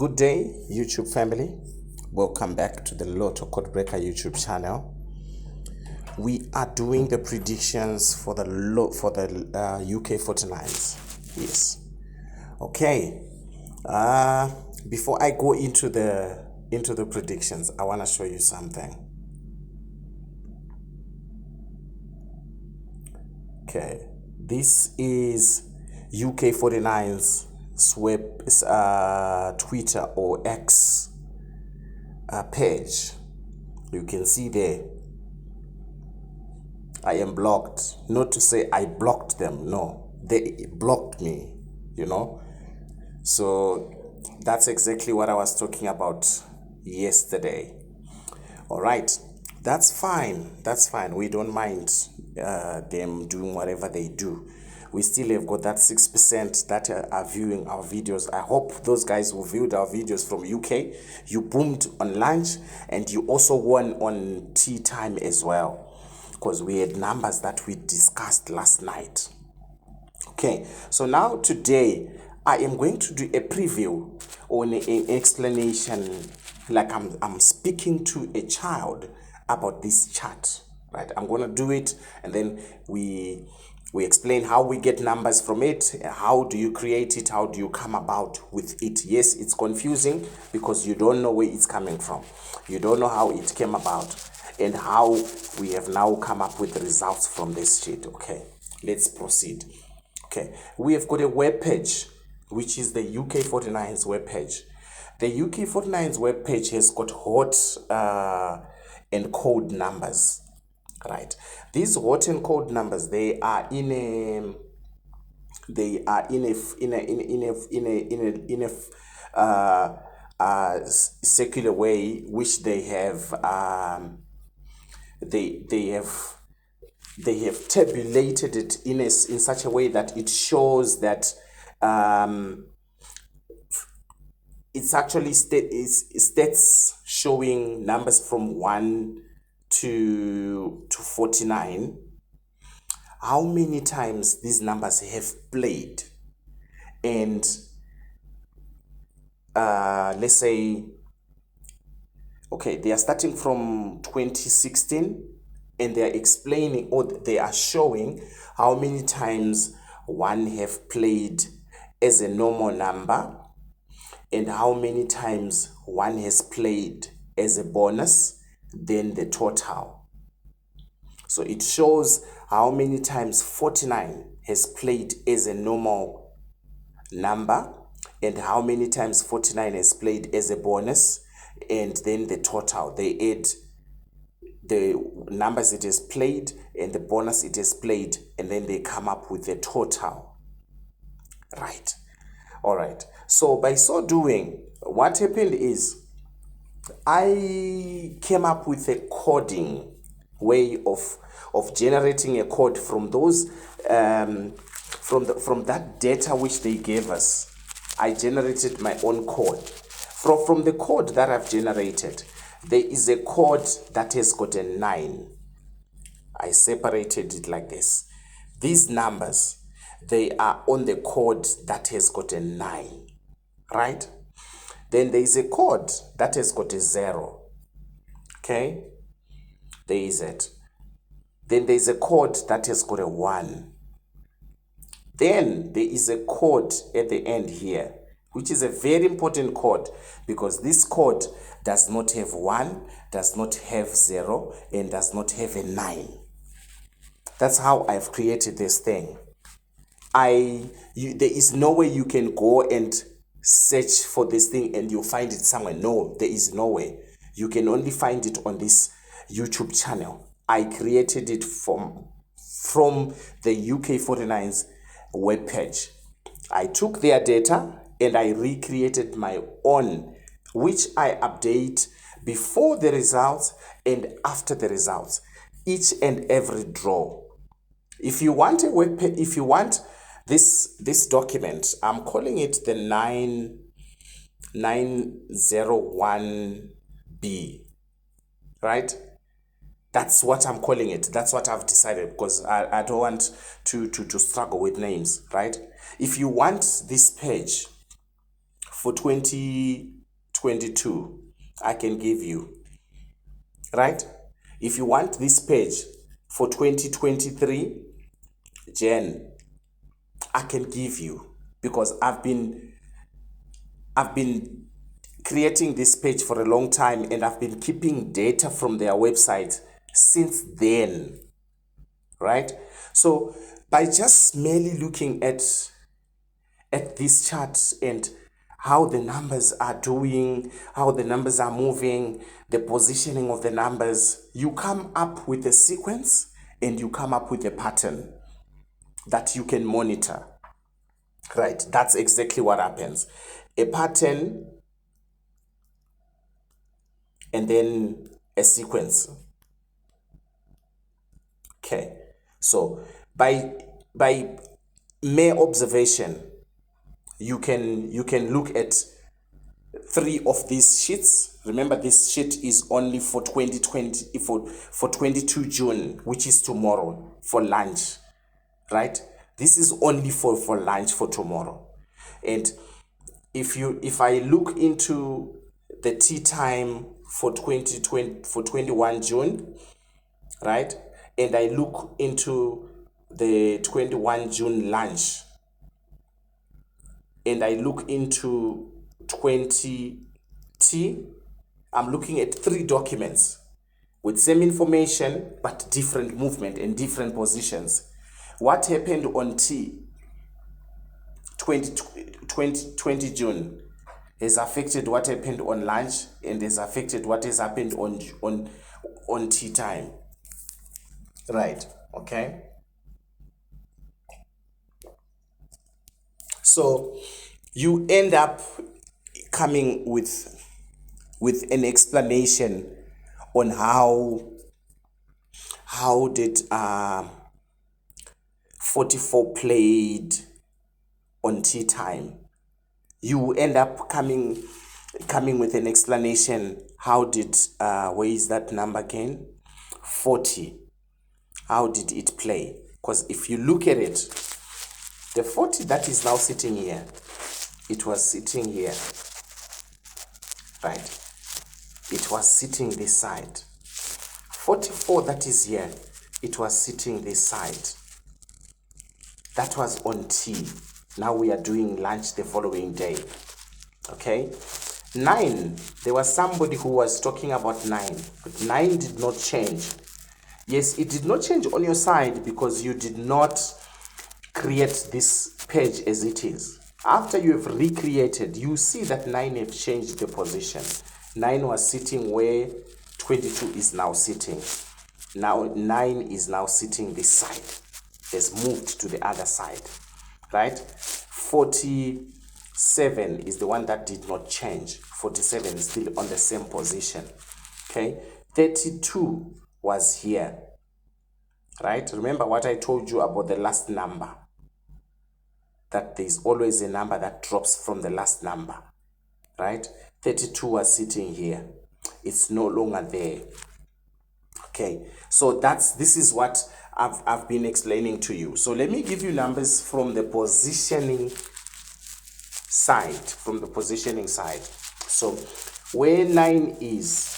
Good day, YouTube family. Welcome back to the Lotto Code Breaker YouTube channel. We are doing the predictions for the UK 49s. Yes. Okay. Before I go into the predictions, I want to show you something. Okay. This is UK 49s Twitter or X page. You can see there I am blocked. Not to say I blocked them, no, they blocked me, so that's exactly what I was talking about yesterday. All right, that's fine, we don't mind them doing whatever they do. We still have got that 6% that are viewing our videos. I hope those guys who viewed our videos from UK, you boomed on lunch and you also won on tea time as well, because we had numbers that we discussed last night. Okay, so now today I am going to do a preview or an explanation, like I'm speaking to a child about this chart, right? I'm going to do it, and then we explain how we get numbers from it, how do you create it, how do you come about with it. Yes, it's confusing because you don't know where it's coming from. You don't know how it came about and how we have now come up with the results from this sheet. Okay, let's proceed. Okay, we have got a web page, which is the UK 49's web page. The UK 49's web page has got hot and cold numbers, right? These hot and cold numbers, they are in a circular way, which they have they have tabulated it in such a way that it shows that it's actually stats showing numbers from 1 to 49, how many times these numbers have played. And let's say, okay, they are starting from 2016 and they are explaining, or they are showing how many times one have played as a normal number and how many times one has played as a bonus, then the total. So it shows how many times 49 has played as a normal number and how many times 49 has played as a bonus, and then the total. They add the numbers it has played and the bonus it has played, and then they come up with the total, right? All right, so by so doing, what happened is I came up with a coding way of generating a code from those from that data which they gave us. I generated my own code. From the code that I've generated, there is a code that has got a 9. I separated it like this. These numbers, they are on the code that has got a 9, right? Then there is a code that has got a 0. Okay, there is it. Then there is a code that has got a 1. Then there is a code at the end here, which is a very important code, because this code does not have 1, does not have 0, and does not have a 9. That's how I've created this thing. There is no way you can go and search for this thing and you'll find it somewhere. No, there is no way. You can only find it on this YouTube channel. I created it from the UK 49's webpage. I took their data and I recreated my own, which I update before the results and after the results, each and every draw. If you want a webpage, if you want this document, I'm calling it the 901B, right? That's what I'm calling it. That's what I've decided, because I don't want to struggle with names, right? If you want this page for 2022, I can give you, right? If you want this page for 2023, Jen, I can give you, because I've been creating this page for a long time, and I've been keeping data from their website since then, right? So by just merely looking at these charts and how the numbers are doing, how the numbers are moving, the positioning of the numbers, you come up with a sequence and you come up with a pattern that you can monitor, right? That's exactly what happens. A pattern and then a sequence. Okay, so by mere observation, you can look at 3 of these sheets. Remember, this sheet is only for 2020, for 22 June, which is tomorrow, for lunch, right? This is only for lunch for tomorrow. And if I look into the tea time for 2020, for 21 June, right? And I look into the 21 June lunch, and I look into 20T, I'm looking at 3 documents with same information but different movement and different positions. What happened on T 20 June has affected what happened on lunch, and has affected what has happened on tea time, right? Okay, so you end up coming with an explanation on how did 44 played on tea time. You end up coming with an explanation. How did where is that number again? 40. How did it play? Because if you look at it, the 40 that is now sitting here, it was sitting here, right? It was sitting this side. 44 that is here, it was sitting this side. That was on T. Now we are doing lunch the following day. Okay, 9, there was somebody who was talking about 9, but 9 did not change. Yes, it did not change on your side because you did not create this page as it is. After you have recreated, you see that 9 have changed the position. 9 was sitting where 22 is now sitting. Now 9 is now sitting this side, has moved to the other side, right? 47 is the one that did not change. 47 is still on the same position. Okay, 32 was here, right? Remember what I told you about the last number, that there's always a number that drops from the last number, right? 32 was sitting here. It's no longer there. Okay, so this is what I've been explaining to you. So let me give you numbers from the positioning side. So where 9 is,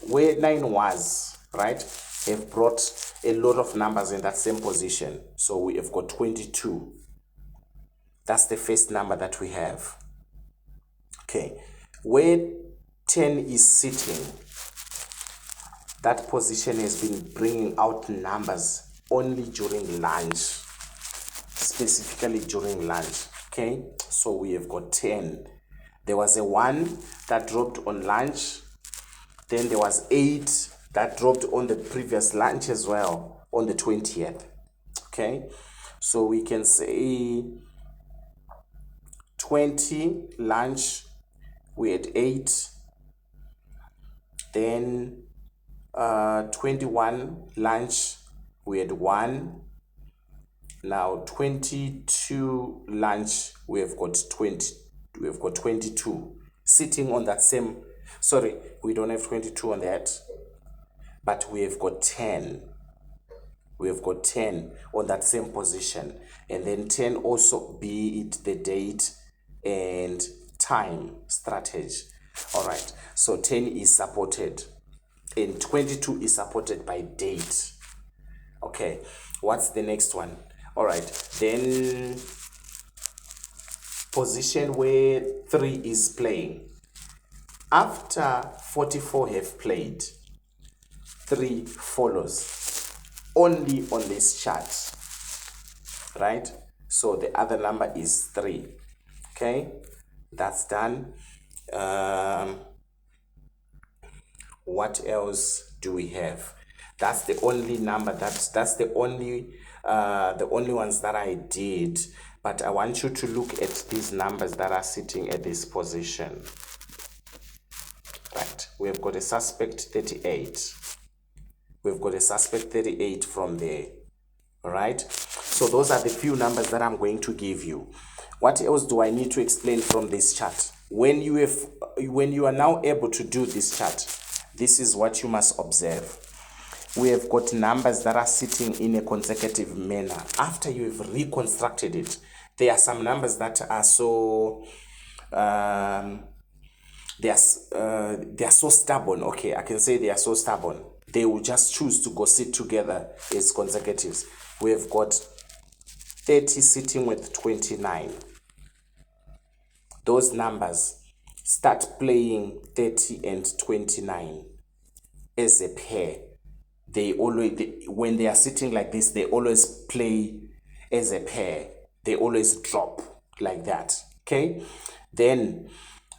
where 9 was, right, have brought a lot of numbers in that same position. So we have got 22. That's the first number that we have. Okay, where 10 is sitting, that position has been bringing out numbers only during lunch, specifically during lunch. Okay, so we have got 10. There was a 1 that dropped on lunch. Then there was 8 that dropped on the previous lunch as well, on the 20th. Okay, so we can say 20 lunch, we had 8. Then 21 lunch, we had 1. Now 22 lunch, we have got 20. We have got 22 sitting on that same. Sorry, we don't have 22 on that, but we have got 10. We have got 10 on that same position, and then 10 also, be it the date and time strategy. All right, so 10 is supported and 22 is supported by date. Okay, what's the next one? All right, then position where 3 is playing. After 44 have played, 3 follows only on this chart, right? So the other number is 3. Okay, that's done. What else do we have? That's the only number, that's the only ones that I did. But I want you to look at these numbers that are sitting at this position. Right, we've got a suspect 38. We've got a suspect 38 from there. All right, so those are the few numbers that I'm going to give you. What else do I need to explain from this chart? When you are now able to do this chart, this is what you must observe. We have got numbers that are sitting in a consecutive manner. After you have reconstructed it, there are some numbers that are so they are so stubborn. Okay, I can say they are so stubborn. They will just choose to go sit together as consecutives. We have got 30 sitting with 29. Those numbers start playing 30 and 29 as a pair. They always, when they are sitting like this, they always play as a pair. They always drop like that. Okay, then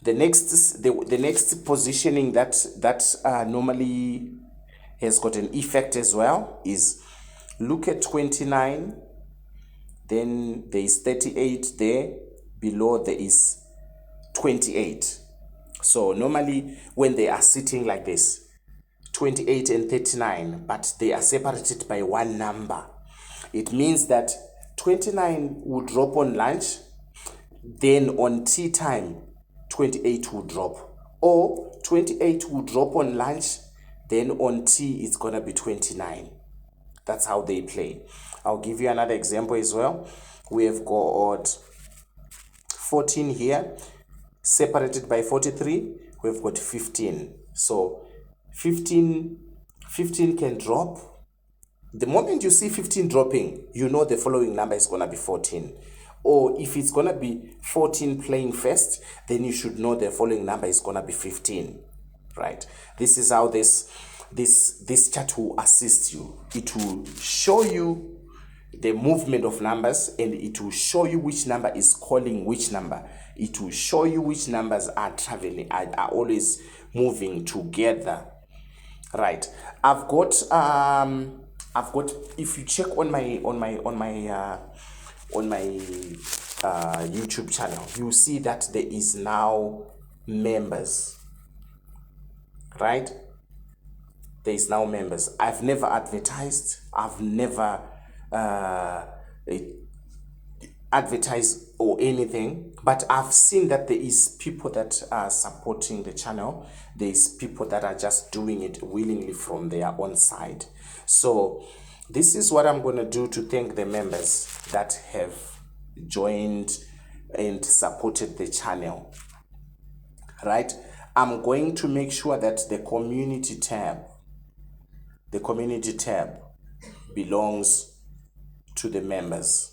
the next positioning that normally has got an effect as well is, look at 29, then there is 38 there, below there is 28. So normally when they are sitting like this, 28 and 39, but they are separated by one number, it means that 29 will drop on lunch, then on tea time 28 will drop, or 28 will drop on lunch, then on tea it's gonna be 29. That's how they play. I'll give you another example as well. We have got 14 here, separated by 43. We've got 15. So 15 can drop. The moment you see 15 dropping, you know the following number is gonna be 14. Or if it's gonna be 14 playing first, then you should know the following number is gonna be 15. Right? This is how this chart will assist you. It will show you the movement of numbers, and it will show you which number is calling which number. It will show you which numbers are traveling, are always moving together. Right? I've got if you check on my YouTube channel, you see that there is now members. Right? There is now members. I've never advertised. I've never advertised or anything, but I've seen that there is people that are supporting the channel. There is people that are just doing it willingly from their own side. So this is what I'm going to do to thank the members that have joined and supported the channel. Right? I'm going to make sure that the community tab belongs to the members.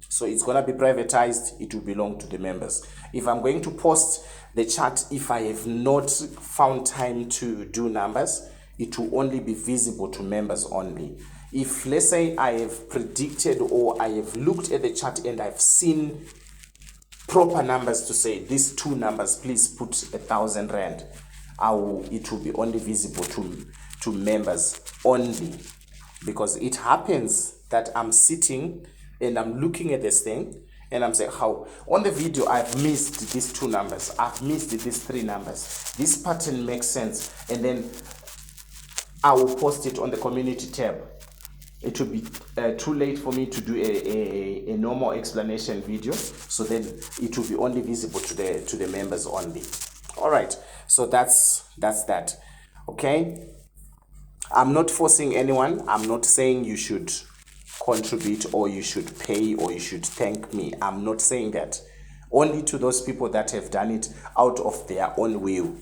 So it's going to be privatized, it will belong to the members. If I'm going to post the chart, if I have not found time to do numbers, it will only be visible to members only. If, let's say, I have predicted or I have looked at the chart and I've seen proper numbers to say these two numbers, please put 1,000 rand, it will be only visible to members only. Because it happens that I'm sitting and I'm looking at this thing and I'm saying, how on the video I've missed these two numbers, I've missed these three numbers, this pattern makes sense, and then I will post it on the community tab. It will be too late for me to do a normal explanation video, so then it will be only visible to the members only. All right, so that's that. Okay, I'm not forcing anyone. I'm not saying you should contribute or you should pay or you should thank me. I'm not saying that. Only to those people that have done it out of their own will.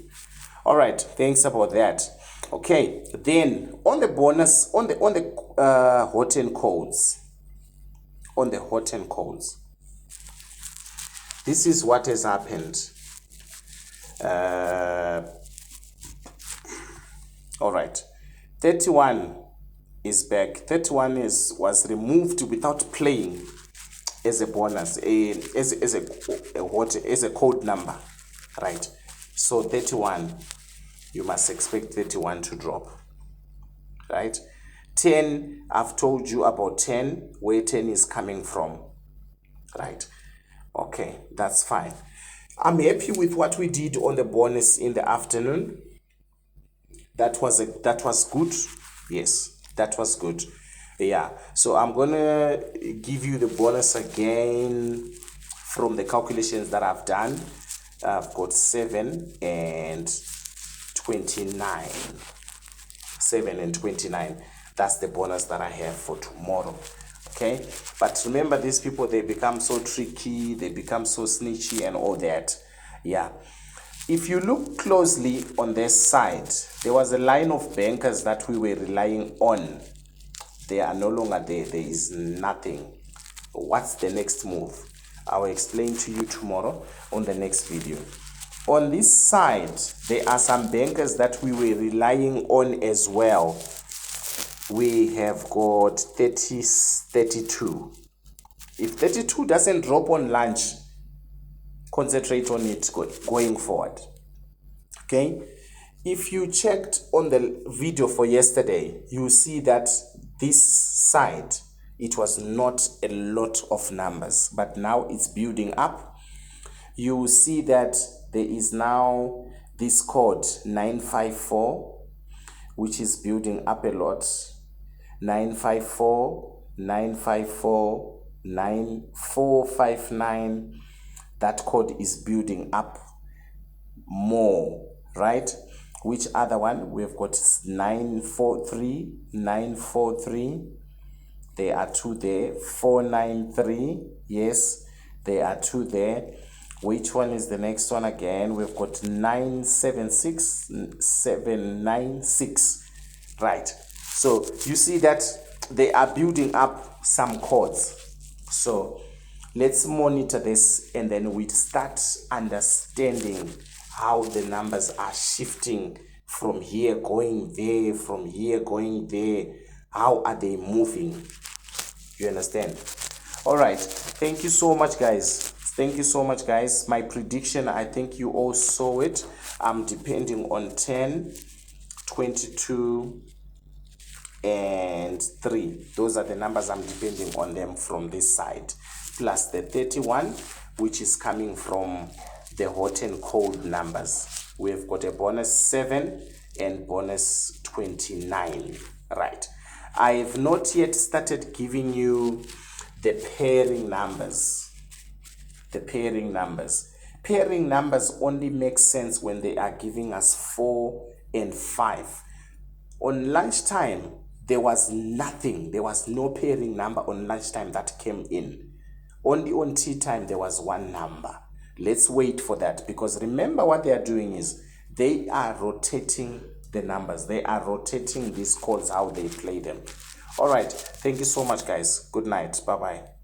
All right, thanks about that. Okay, then on the bonus, on the hot and colds, on the hot and colds, this is what has happened. All right, 31 is back. 31 was removed without playing as a bonus, as a code number, right? So 31, you must expect 31 to drop, right? 10, I've told you about 10, where 10 is coming from, right? Okay, that's fine. I'm happy with what we did on the bonus in the afternoon. That was good. Yes, that was good. Yeah, so I'm gonna give you the bonus again from the calculations that I've done. I've got 7 and 29. 7 and 29. That's the bonus that I have for tomorrow. Okay, but remember, these people, they become so tricky, they become so snitchy and all that. Yeah, if you look closely on this side, there was a line of bankers that we were relying on. They are no longer there. There is nothing. What's the next move? I will explain to you tomorrow on the next video. On this side, there are some bankers that we were relying on as well. We have got 32. If 32 doesn't drop on lunch, concentrate on it going forward. Okay, if you checked on the video for yesterday, you see that this side, it was not a lot of numbers, but now it's building up. You see that there is now this code 954, which is building up a lot. 954, 954, 9459. That code is building up more, right? Which other one? We've got 943, 943. There are 2 there. 493. Yes, there are 2 there. Which one is the next one again? We've got 976, 796. Right. So you see that they are building up some codes. So let's monitor this, and then we start understanding how the numbers are shifting from here going there, from here going there. How are they moving? You understand? All right. Thank you so much, guys. Thank you so much, guys. My prediction, I think you all saw it. I'm depending on 10, 22, and 3. Those are the numbers I'm depending on them from this side. Plus the 31, which is coming from the hot and cold numbers. We've got a bonus 7 and bonus 29. Right. I have not yet started giving you the pairing numbers. The pairing numbers. Pairing numbers only make sense when they are giving us 4 and 5. On lunchtime, there was nothing. There was no pairing number on lunchtime that came in. Only on tea time, there was one number. Let's wait for that, because remember what they are doing is they are rotating the numbers. They are rotating these codes, how they play them. All right. Thank you so much, guys. Good night. Bye-bye.